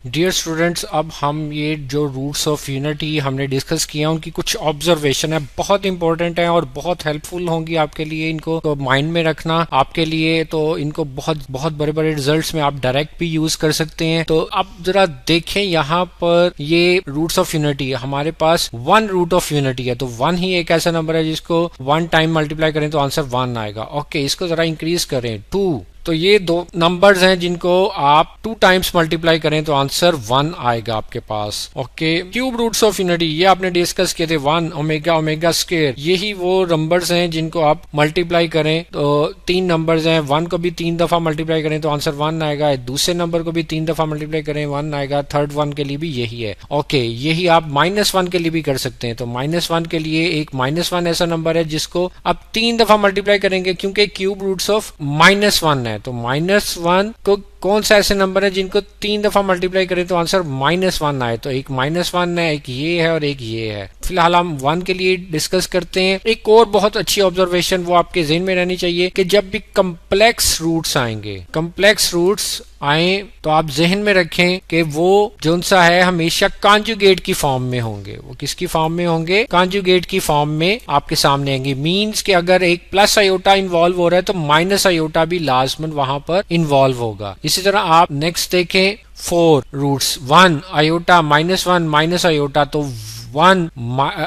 Dear students, अब हम ये जो रूट्स ऑफ यूनिटी हमने डिस्कस किया उनकी कुछ ऑब्जर्वेशन है, बहुत इंपॉर्टेंट है और बहुत हेल्पफुल होंगी आपके लिए। इनको तो माइंड में रखना आपके लिए, तो इनको बहुत बहुत बड़े बड़े रिजल्ट्स में आप डायरेक्ट भी यूज कर सकते हैं। तो अब जरा देखें यहाँ पर ये रूट्स ऑफ यूनिटी, हमारे पास वन रूट ऑफ यूनिटी है, तो वन ही एक ऐसा नंबर है जिसको वन टाइम मल्टीप्लाई करें तो आंसर वन आएगा। ओके, इसको जरा इंक्रीज करें टू, तो ये दो नंबर्स हैं जिनको आप टू टाइम्स मल्टीप्लाई करें तो आंसर वन आएगा आपके पास। Okay, cube roots of unity ये आपने डिस्कस किए थे, वन ओमेगा ओमेगा स्क्वायर, यही वो नंबर्स हैं जिनको आप मल्टीप्लाई करें तो तीन नंबर्स हैं, वन को भी तीन दफा मल्टीप्लाई करें तो आंसर वन आएगा, दूसरे नंबर को भी तीन दफा मल्टीप्लाई करें वन आएगा, थर्ड वन के लिए भी यही है। ओके, यही आप माइनस वन के लिए भी कर सकते हैं। तो माइनस वन के लिए एक माइनस वन ऐसा नंबर है जिसको आप तीन दफा मल्टीप्लाई करेंगे क्योंकि cube roots of minus one है। तो माइनस वन को कौन सा ऐसे नंबर है जिनको तीन दफा मल्टीप्लाई करें तो आंसर माइनस वन आए, तो एक माइनस वन है, एक ये है और एक ये है। फिलहाल हम वन के लिए डिस्कस करते हैं। एक और बहुत अच्छी ऑब्जर्वेशन वो आपके ज़हन में रहनी चाहिए कि जब भी कम्प्लेक्स रूट्स आएंगे, कम्प्लेक्स रूट्स आए तो आप जहन में रखें कि वो जो सा है हमेशा कॉन्जुगेट की फॉर्म में होंगे। वो किसकी फॉर्म में होंगे? कॉन्जुगेट की फॉर्म में आपके सामने आएंगे। मींस कि अगर एक प्लस आयोटा इन्वॉल्व हो रहा है तो माइनस आयोटा भी लाजमन वहां पर इन्वॉल्व होगा। इसी तरह आप नेक्स्ट देखें, four roots, one iota minus one minus iota, तो वन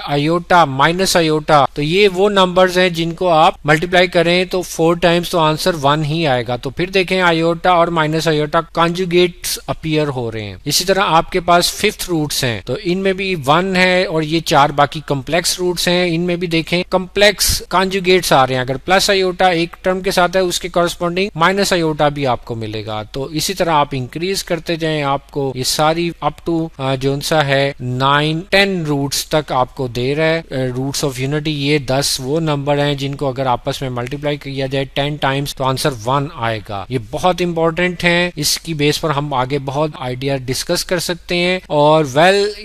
आयोटा माइनस आयोटा, तो ये वो नंबर्स हैं जिनको आप मल्टीप्लाई करें तो फोर टाइम्स तो आंसर वन ही आएगा। तो फिर देखें आयोटा और माइनस आयोटा कॉन्जुगेट्स अपीयर हो रहे हैं। इसी तरह आपके पास फिफ्थ रूट्स हैं, तो इनमें भी वन है और ये चार बाकी कम्प्लेक्स रूट्स हैं, इनमें भी देखें कम्प्लेक्स कॉन्जुगेट्स आ रहे हैं। अगर प्लस आयोटा एक टर्म के साथ है उसके कॉरस्पॉन्डिंग माइनस आयोटा भी आपको मिलेगा। तो इसी तरह आप इंक्रीज करते जाएं, आपको ये सारी अप टू जो सा है 9 10 रूट्स तक आपको दे रहा है। रूट्स ऑफ यूनिटी ये 10 वो नंबर हैं जिनको अगर आपस में मल्टीप्लाई किया जाए 10 टाइम्स तो आंसर 1 आएगा। ये बहुत इंपॉर्टेंट है, इसकी बेस पर हम आगे बहुत आइडिया डिस्कस कर सकते हैं। और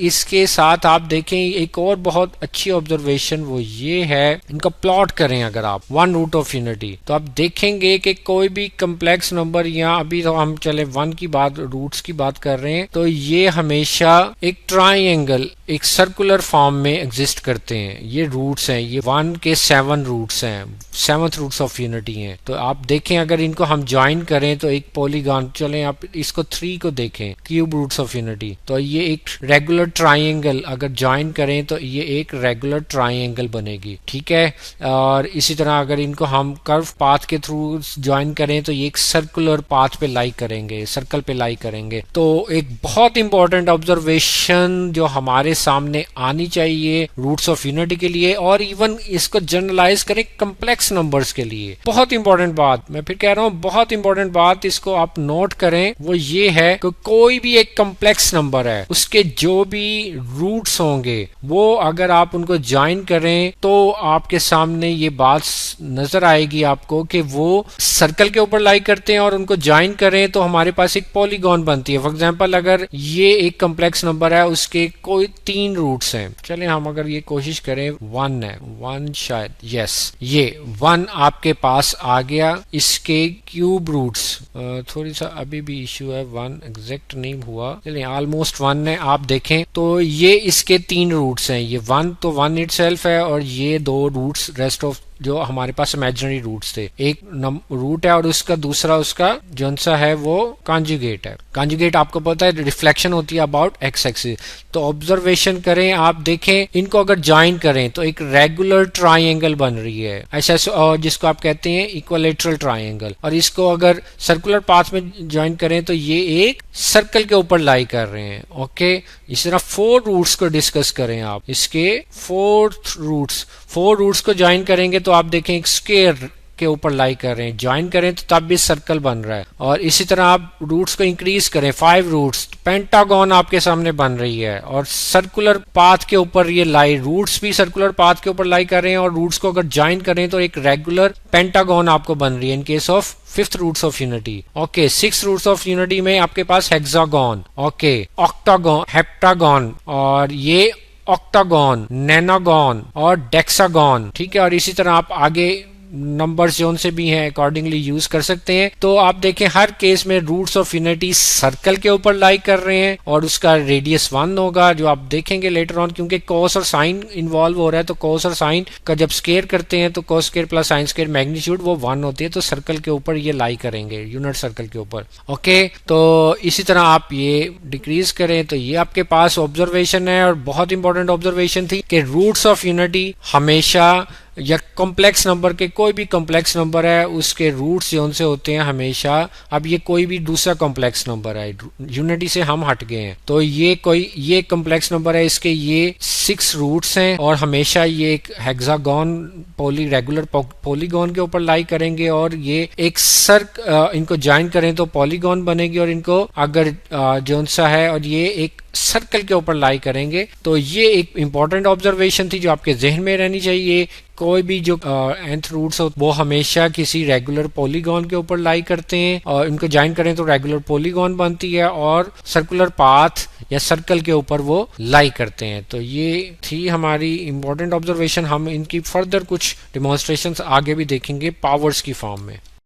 इसके साथ आप देखें एक और बहुत अच्छी ऑब्जर्वेशन वो ये है, इनका प्लॉट करें अगर आप वन रूट ऑफ यूनिटी तो आप देखेंगे कि कोई भी कम्प्लेक्स नंबर, यहाँ अभी तो हम चले वन की बात, रूट्स की बात कर रहे हैं, तो ये हमेशा एक ट्राइंगल एक सर्कुलर फॉर्म में एग्जिस्ट करते हैं। ये रूट्स हैं, ये वन के 7 रूट्स हैं, 7th रूट्स ऑफ यूनिटी हैं। तो आप देखें अगर इनको हम ज्वाइन करें तो एक पॉलीगॉन, चलें आप इसको 3 को देखें, क्यूब रूट्स ऑफ यूनिटी, तो ये एक रेगुलर ट्राइंगल अगर ज्वाइन करें तो ये एक रेगुलर ट्राइंगल बनेगी, ठीक है। और इसी तरह अगर इनको हम कर्व पाथ के थ्रू ज्वाइन करें तो ये एक सर्कुलर पाथ पे लाई करेंगे, सर्कल पे लाई करेंगे। तो एक बहुत इंपॉर्टेंट ऑब्जर्वेशन जो हमारे सामने आनी चाहिए रूट्स ऑफ यूनिटी के लिए, और इवन इसको जनरलाइज करें कम्प्लेक्स नंबर्स के लिए। बहुत इंपॉर्टेंट बात, मैं फिर कह रहा हूं बहुत इंपॉर्टेंट बात, इसको आप नोट करें, वो ये है कि कोई भी एक कम्प्लेक्स नंबर है उसके जो भी रूट्स होंगे वो अगर आप उनको ज्वाइन करें तो आपके सामने ये बात नजर आएगी आपको कि वो सर्कल के ऊपर लाई करते हैं, और उनको ज्वाइन करें तो हमारे पास एक पॉलीगॉन बनती है। फॉर एग्जांपल अगर ये एक कम्प्लेक्स नंबर है, उसके कोई 3 रूट्स हैं, चलें हम अगर ये कोशिश करें, 1 है, 1 शायद, यस, ये 1 आपके पास आ गया। इसके क्यूब रूट्स थोड़ी सा अभी भी इश्यू है, 1 एग्जैक्ट नहीं हुआ, चलिए ऑलमोस्ट 1 है। आप देखें तो ये इसके 3 रूट्स हैं, ये 1 तो 1 इटसेल्फ है, और ये 2 रूट्स रेस्ट ऑफ जो हमारे पास इमेजिनरी रूट्स थे, एक रूट है और उसका दूसरा उसका जो सा है वो कॉन्जुगेट है। कॉन्जुगेट आपको पता है रिफ्लेक्शन होती है अबाउट एक्स एक्सिस। तो ऑब्जर्वेशन करें, आप देखें इनको अगर ज्वाइन करें तो एक रेगुलर ट्राइंगल बन रही है, ऐसा जिसको आप कहते हैं इक्विलेटरल ट्राइंगल। और इसको अगर सर्कुलर पाथ में ज्वाइन करें तो ये एक सर्कल के ऊपर लाई कर रहे हैं। ओके, इस तरह 4 रूट्स को डिस्कस करें आप, इसके 4 रूट्स को ज्वाइन करेंगे तो आप देखें एक स्क्वायर के ऊपर लाई कर रहे हैं, ज्वाइन करें तो तब भी सर्कल बन रहा है। और इसी तरह आप रूट्स को इंक्रीज करें, 5 रूट्स, पेंटागन आपके सामने बन रही है, और सर्कुलर पाथ के ऊपर ये लाई, रूट्स भी सर्कुलर पाथ के ऊपर लाई कर रहे हैं, और रूट्स को अगर ज्वाइन करें तो एक रेगुलर पेंटागन आपको बन रही है in case of 5th roots of unity. Okay, 6th roots of unity में आपके पास हेक्सागन, ओके, ऑक्टागन, हेप्टागन, और ये ऑक्टागन, नैनागन और डेक्सागन, ठीक है। और इसी तरह आप आगे नंबर्स जो उनसे भी हैं अकॉर्डिंगली यूज कर सकते हैं। तो आप देखें हर केस में रूट्स ऑफ यूनिटी सर्कल के ऊपर लाई कर रहे हैं और उसका रेडियस 1 होगा, जो आप देखेंगे लेटर ऑन, क्योंकि कॉस और साइन इन्वॉल्व हो रहा है। तो कॉस और साइन का जब स्केयर करते हैं तो cos square plus sine square magnitude वो 1 होती है, तो सर्कल के ऊपर ये लाई करेंगे, यूनिट सर्कल के ऊपर। ओके, तो इसी तरह आप ये डिक्रीज करें तो ये आपके पास ऑब्जर्वेशन है, और बहुत इंपॉर्टेंट ऑब्जर्वेशन थी कि रूट्स ऑफ यूनिटी हमेशा, या कॉम्प्लेक्स नंबर के कोई भी कॉम्प्लेक्स नंबर है उसके रूट्स जो उनसे होते हैं हमेशा, अब ये कोई भी दूसरा कॉम्प्लेक्स नंबर है, यूनिटी से हम हट गए हैं, तो ये कॉम्प्लेक्स नंबर है, इसके ये 6 रूट्स हैं और हमेशा ये एक हेक्सागोन रेगुलर पॉलीगॉन के ऊपर लाई करेंगे, और ये एक इनको ज्वाइन करें तो पॉलीगॉन बनेगी, और इनको अगर जो सा है और ये एक सर्कल के ऊपर लाई करेंगे। तो ये एक इंपॉर्टेंट ऑब्जर्वेशन थी जो आपके जहन में रहनी चाहिए। कोई भी जो nth रूट्स हो वो हमेशा किसी रेगुलर पॉलीगॉन के ऊपर लाई करते हैं, और इनको ज्वाइन करें तो रेगुलर पॉलीगॉन बनती है, और सर्कुलर पाथ या सर्कल के ऊपर वो लाई करते हैं। तो ये थी हमारी इंपॉर्टेंट ऑब्जर्वेशन। हम इनकी फर्दर कुछ डिमॉन्स्ट्रेशंस आगे भी देखेंगे पावर्स की फॉर्म में।